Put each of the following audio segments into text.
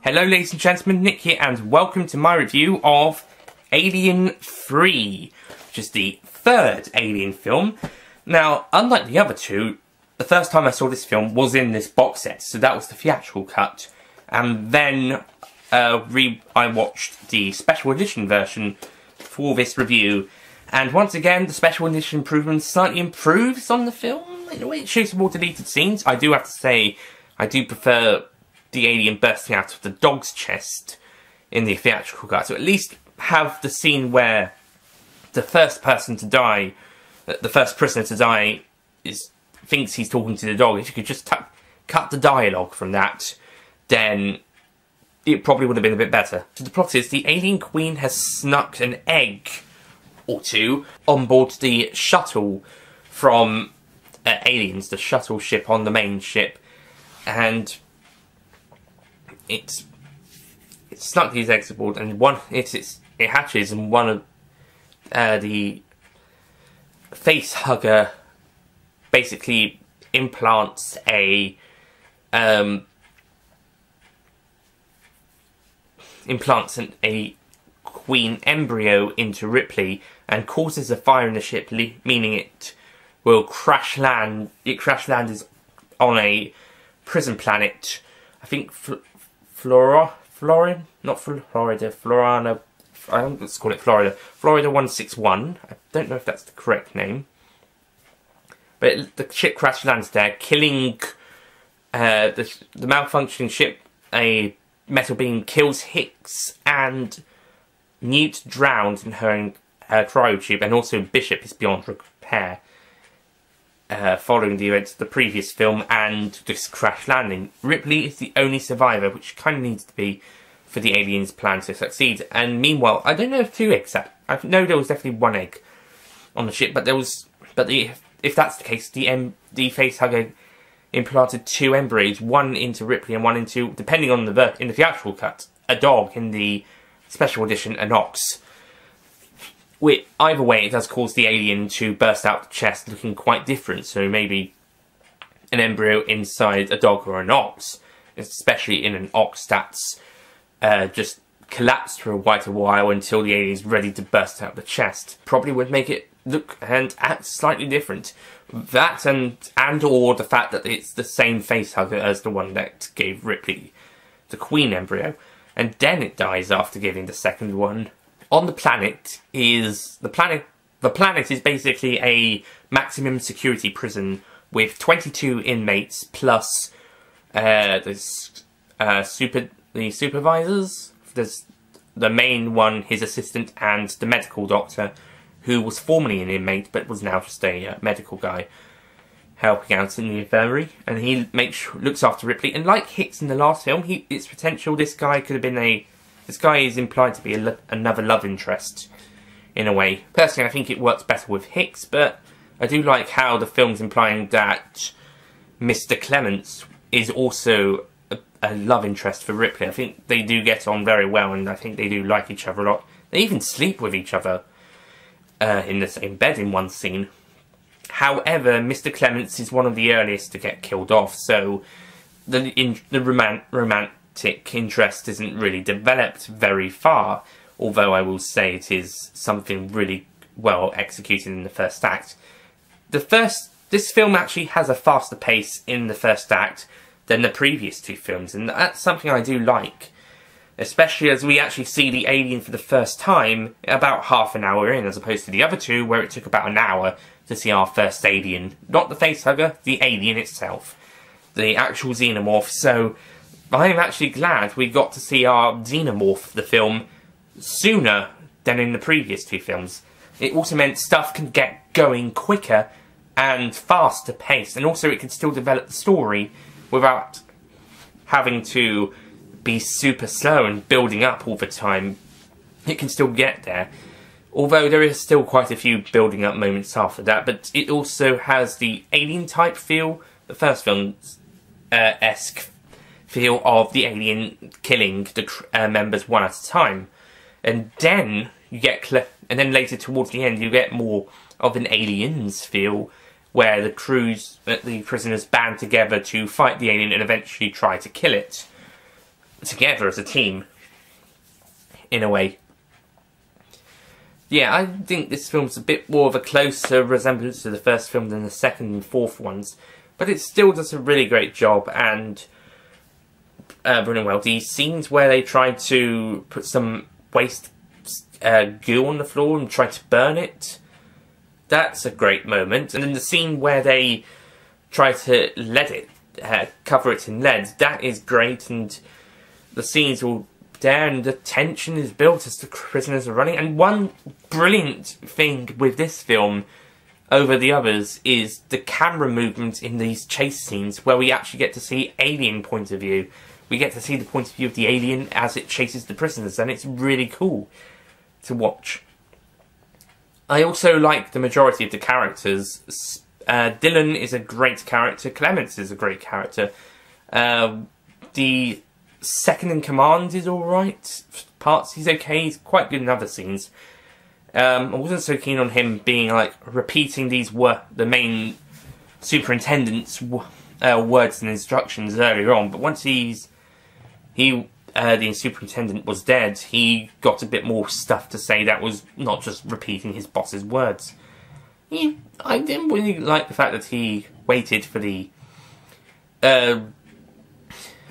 Hello ladies and gentlemen, Nick here and welcome to my review of Alien 3, which is the third Alien film. Now, unlike the other two, the first time I saw this film was in this box set, so that was the theatrical cut. And then I watched the special edition version for this review. And once again, the special edition improvement slightly improves on the film. In a way, it shows some more deleted scenes. I do have to say, I do prefer the alien bursting out of the dog's chest in the theatrical cut. So at least have the scene where the first person to die, the first prisoner to die, thinks he's talking to the dog. If you could just cut the dialogue from that, then it probably would have been a bit better. So the plot is the alien queen has snuck an egg or two on board the shuttle from Aliens, the shuttle ship on the main ship, and it snuck these eggs aboard, and it hatches, and one of the face hugger basically implants a queen embryo into Ripley and causes a fire in the ship, meaning it will crash land. It crash lands on a prison planet. I think Florida. Let's call it Florida. Florida 161. I don't know if that's the correct name. But the ship crash lands there, killing the malfunctioning ship. A metal beam kills Hicks, and Newt drowned in her cryotube, and also Bishop is beyond repair. Following the events of the previous film and this crash landing. Ripley is the only survivor, which kind of needs to be for the aliens' plan to succeed. And meanwhile, I don't know if 2 eggs. I know there was definitely 1 egg on the ship, but if that's the case, the facehugger implanted 2 embryos, 1 into Ripley and 1 into, depending on in the theatrical cut, a dog. In the special edition, an ox. Either way, it does cause the alien to burst out the chest looking quite different, so maybe an embryo inside a dog or an ox, especially in an ox that's just collapsed for quite a while until the alien is ready to burst out the chest, probably would make it look and act slightly different. That and or the fact that it's the same facehugger as the one that gave Ripley the queen embryo, and then it dies after giving the second one. On the planet is the planet is basically a maximum security prison with 22 inmates plus the supervisors. There's the main one, his assistant, and the medical doctor, who was formerly an inmate but was now just a medical guy helping out in the infirmary, and he looks after Ripley. And like Hicks in the last film, it's potential this guy could have been this guy is implied to be another love interest, in a way. Personally, I think it works better with Hicks, but I do like how the film's implying that Mr. Clements is also a love interest for Ripley. I think they do get on very well, and I think they do like each other a lot. They even sleep with each other in the same bed in one scene. However, Mr. Clements is one of the earliest to get killed off, so the romantic interest isn't really developed very far, although I will say it is something really well executed in the first act. This film actually has a faster pace in the first act than the previous 2 films, and that's something I do like, especially as we actually see the alien for the first time about half an hour in, as opposed to the other 2 where it took about an hour to see our first alien. Not the facehugger, the alien itself, the actual xenomorph. So I'm actually glad we got to see our xenomorph, the film, sooner than in the previous 2 films. It also meant stuff can get going quicker and faster paced, and also it can still develop the story without having to be super slow and building up all the time. It can still get there, although there is still quite a few building up moments after that, but it also has the alien type feel, the first film's esque feel of the alien killing the members one at a time, and then you get and then later towards the end you get more of an Aliens feel, where the prisoners band together to fight the alien and eventually try to kill it. together as a team, in a way. Yeah, I think this film's a bit more of a closer resemblance to the first film than the second and fourth ones, but it still does a really great job, and brilliant well. The scenes where they try to put some waste goo on the floor and try to burn it, that's a great moment. And then the scene where they try to cover it in lead, that is great, and the scenes all there, and the tension is built as the prisoners are running. And one brilliant thing with this film over the others is the camera movement in these chase scenes, where we actually get to see alien point of view. We get to see the point of view of the alien as it chases the prisoners, and it's really cool to watch. I also like the majority of the characters. Dylan is a great character. Clements is a great character. The second in command is alright. Parts he's okay. He's quite good in other scenes. I wasn't so keen on him being like repeating the main superintendent's words and instructions earlier on. But once the superintendent was dead, he got a bit more stuff to say that was not just repeating his boss's words. I didn't really like the fact that he waited for the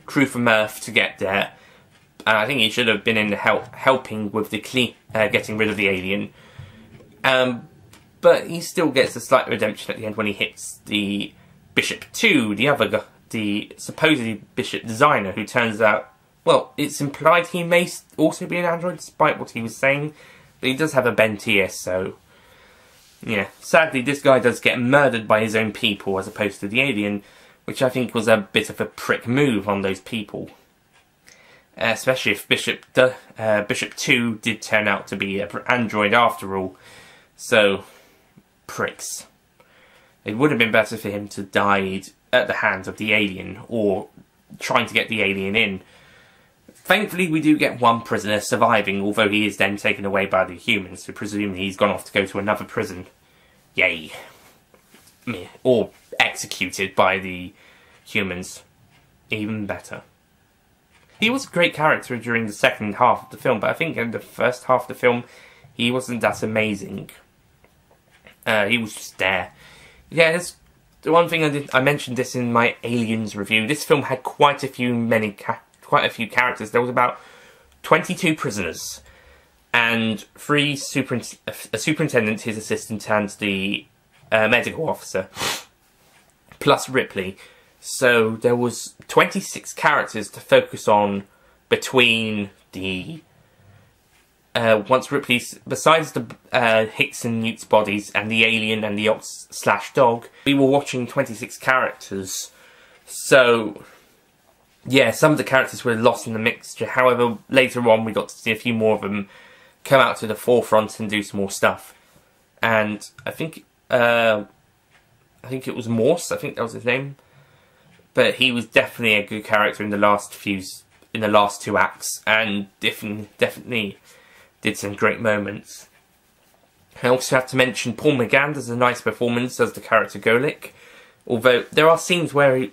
crew from Earth to get there. I think he should have been in the helping with the getting rid of the alien. But he still gets a slight redemption at the end when he hits the Bishop 2, the supposedly Bishop designer, who turns out, well, it's implied he may also be an android, despite what he was saying, but he does have a bent ear, so yeah. Sadly, this guy does get murdered by his own people as opposed to the alien, which I think was a bit of a prick move on those people. Especially if Bishop 2 did turn out to be an android after all. So, pricks. It would have been better for him to die at the hands of the alien, or trying to get the alien in. Thankfully, we do get one prisoner surviving, although he is then taken away by the humans, so presumably he's gone off to go to another prison. Yay. Or executed by the humans. Even better. He was a great character during the second half of the film, but I think in the first half of the film, he wasn't that amazing. He was just there. Yeah, that's the one thing I mentioned this in my Aliens review. This film had quite a few characters. There was about 22 prisoners, and a superintendent, his assistant, and the medical officer, plus Ripley. So there was 26 characters to focus on between the once Ripley's, besides the Hicks and Newt's bodies and the alien and the ox/dog, we were watching 26 characters. So yeah, some of the characters were lost in the mixture. However, later on we got to see a few more of them come out to the forefront and do some more stuff. And I think it was Morse. I think that was his name. But he was definitely a good character in the last two acts, and definitely did some great moments. I also have to mention Paul McGann does a nice performance as the character Golik. Although there are scenes where he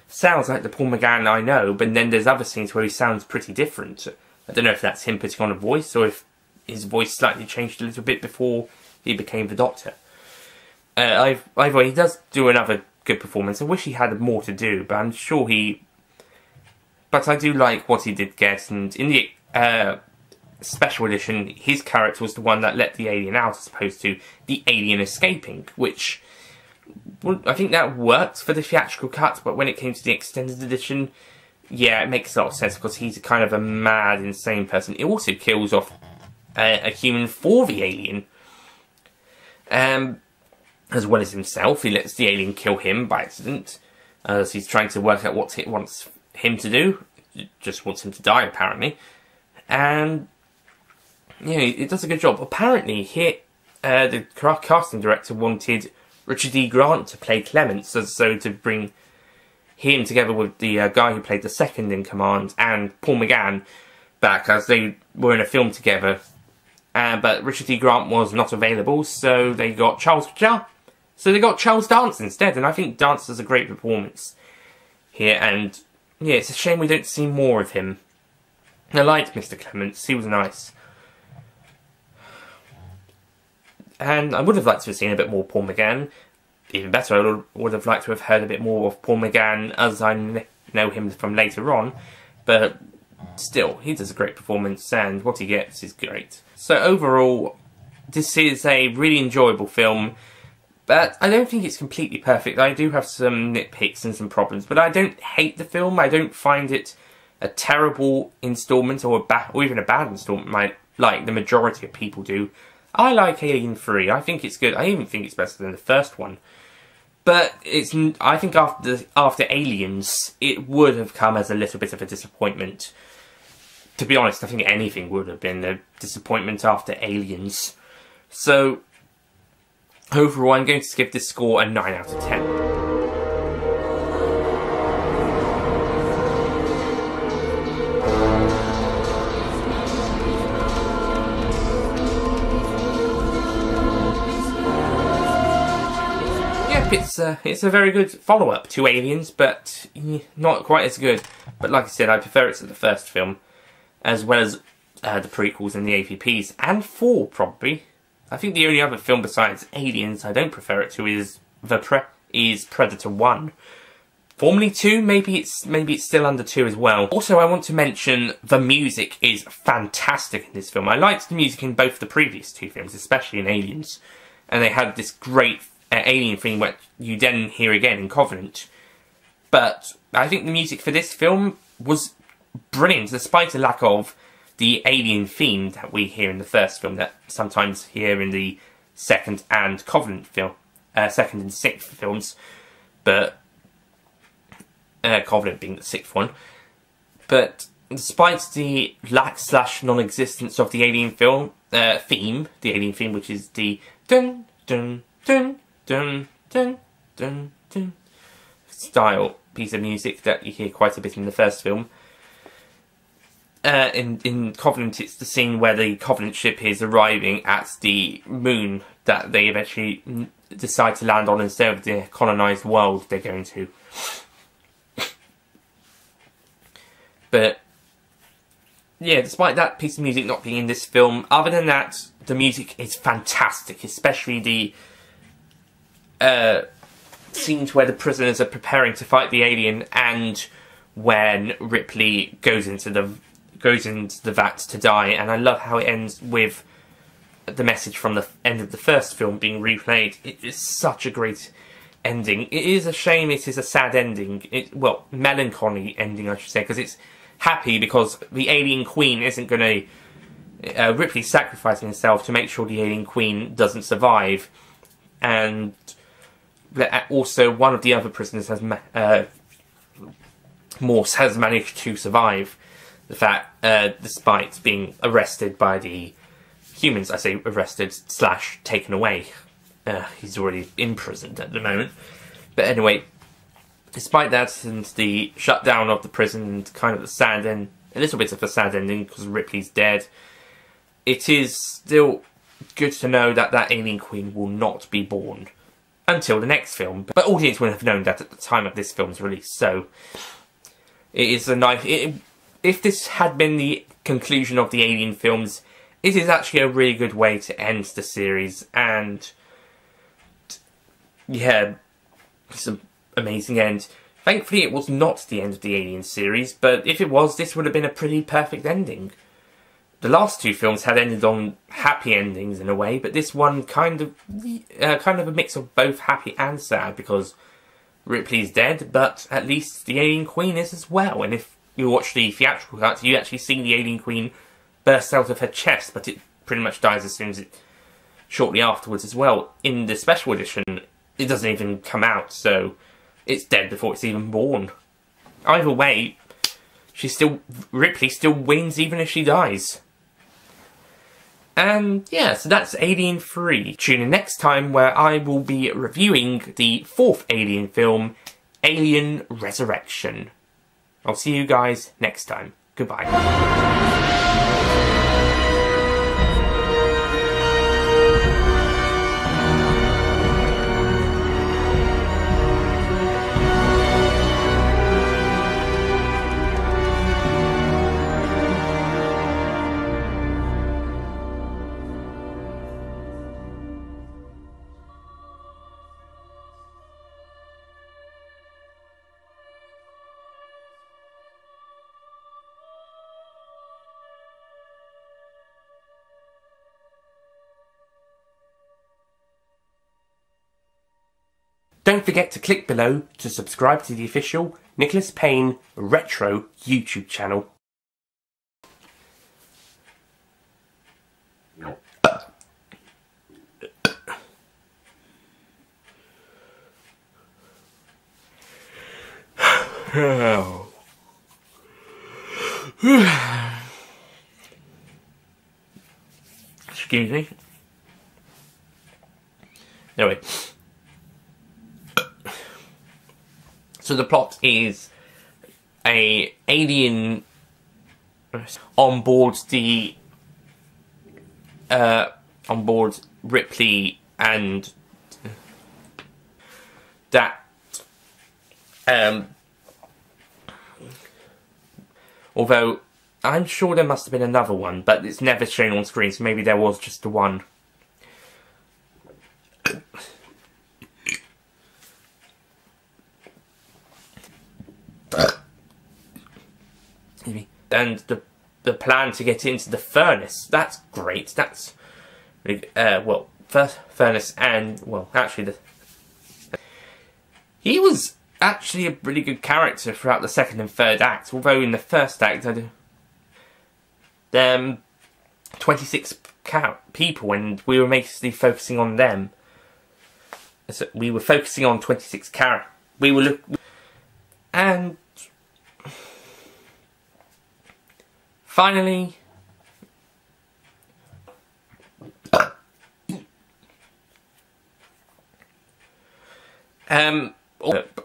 sounds like the Paul McGann I know, but then there's other scenes where he sounds pretty different. I don't know if that's him putting on a voice, or if his voice slightly changed a little bit before he became the Doctor. Either way, he does do another good performance. I wish he had more to do, but I'm sure but I do like what he did get, and in the special edition, his character was the one that let the alien out, as opposed to the alien escaping, which, well, I think that worked for the theatrical cut, but when it came to the extended edition, yeah, it makes a lot of sense, because he's a kind of a mad, insane person. It also kills off a human for the alien. As well as himself, he lets the alien kill him by accident, as he's trying to work out what it wants him to do. It just wants him to die, apparently. And yeah, it does a good job. Apparently, the casting director wanted Richard E. Grant to play Clements, so to bring him together with the guy who played the second in command and Paul McGann back, as they were in a film together. But Richard E. Grant was not available, so they got Charles Dance instead, and I think Dance does a great performance here, and yeah, it's a shame we don't see more of him. I liked Mr. Clements, he was nice. And I would have liked to have seen a bit more Paul McGann. Even better, I would have liked to have heard a bit more of Paul McGann as I know him from later on. But still, he does a great performance and what he gets is great. So overall, this is a really enjoyable film. But I don't think it's completely perfect. I do have some nitpicks and some problems. But I don't hate the film. I don't find it a terrible instalment or even a bad instalment like the majority of people do. I like Alien 3. I think it's good. I even think it's better than the first one. But I think after Aliens, it would have come as a little bit of a disappointment. To be honest, I think anything would have been a disappointment after Aliens. So, overall, I'm going to give this score a 9 out of 10. It's a very good follow-up to Aliens, but not quite as good. But like I said, I prefer it to the first film, as well as the prequels and the AVPs, and 4 probably. I think the only other film besides Aliens I don't prefer it to is Predator 1. Formerly 2, maybe it's still under 2 as well. Also, I want to mention the music is fantastic in this film. I liked the music in both the previous 2 films, especially in Aliens, and they had this great Alien theme which you then hear again in Covenant. But I think the music for this film was brilliant, despite the lack of the Alien theme that we hear in the first film, that sometimes hear in the second and Covenant film, second and sixth films, but Covenant being the sixth one. But despite the lack/non-existence of the Alien film theme, the Alien theme, which is the dun dun dun dun dun dun dun style piece of music that you hear quite a bit in the first film. In Covenant, it's the scene where the Covenant ship is arriving at the moon that they eventually decide to land on instead of the colonised world they're going to. But yeah, despite that piece of music not being in this film, other than that, the music is fantastic, especially the scenes where the prisoners are preparing to fight the alien, and when Ripley goes into the vat to die. And I love how it ends with the message from the end of the first film being replayed. It is such a great ending. It is a shame it is a sad ending. Well, melancholy ending, I should say, because it's happy because the alien queen isn't going to... Ripley's sacrificing herself to make sure the alien queen doesn't survive. And also one of the other prisoners has... Morse has managed to survive the fact, despite being arrested by the humans. I say arrested / taken away. He's already imprisoned at the moment. But anyway, despite that and the shutdown of the prison and kind of the sad end, a little bit of a sad ending because Ripley's dead, it is still good to know that that alien queen will not be born until the next film. But audience would have known that at the time of this film's release, so it is a nice... If this had been the conclusion of the Alien films, it is actually a really good way to end the series, and yeah, it's an amazing end. Thankfully it was not the end of the Alien series, but if it was, this would have been a pretty perfect ending. The last 2 films had ended on happy endings in a way, but this one kind of a mix of both happy and sad, because Ripley's dead, but at least the alien queen is as well. And if you watch the theatrical cut, you actually see the alien queen burst out of her chest, but it pretty much dies as soon as shortly afterwards as well. In the special edition, it doesn't even come out, so it's dead before it's even born. Either way, Ripley still wins even if she dies. And yeah, so that's Alien 3. Tune in next time where I will be reviewing the 4th Alien film, Alien Resurrection. I'll see you guys next time. Goodbye. Don't forget to click below to subscribe to the official Nicholas Payne Retro YouTube channel. Excuse me. Anyway. So the plot is a alien on board Ripley, and that although I'm sure there must have been another one, but it's never shown on screen, so maybe there was just the one. And the plan to get into the furnace, that's great. That's well, first furnace, and well, actually he was actually a really good character throughout the second and third acts, although in the first act 26 people, and we were basically focusing on them. So we were focusing on 26 characters. And finally,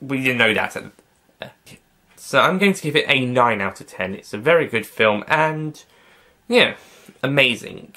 we didn't know that. So I'm going to give it a 9 out of 10. It's a very good film, and yeah, amazing.